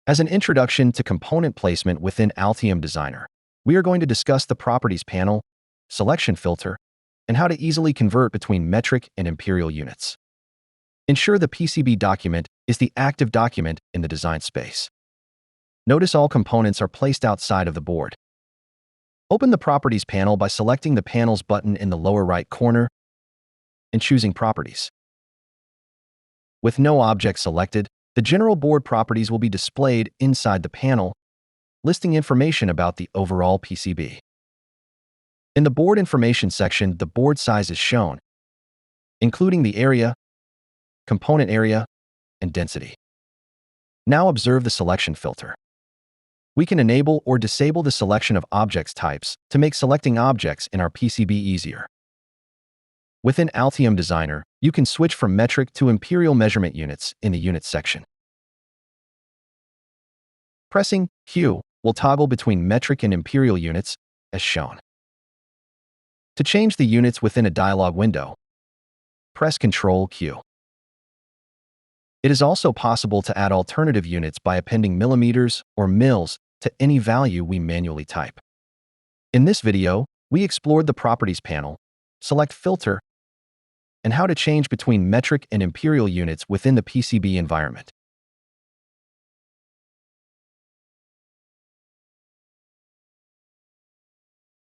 As an introduction to component placement within Altium Designer, we are going to discuss the properties panel, selection filter, and how to easily convert between metric and imperial units. Ensure the PCB document is the active document in the design space. Notice all components are placed outside of the board. Open the Properties panel by selecting the Panels button in the lower right corner and choosing Properties. With no object selected, the general board properties will be displayed inside the panel, listing information about the overall PCB. In the Board Information section, the board size is shown, including the area, component area, and density. Now observe the selection filter. We can enable or disable the selection of objects types to make selecting objects in our PCB easier. Within Altium Designer, you can switch from metric to imperial measurement units in the Units section. Pressing Q will toggle between metric and imperial units, as shown. To change the units within a dialog window, press Ctrl-Q. It is also possible to add alternative units by appending millimeters or mils to any value we manually type. In this video, we explored the Properties panel, select Filter, and how to change between metric and imperial units within the PCB environment.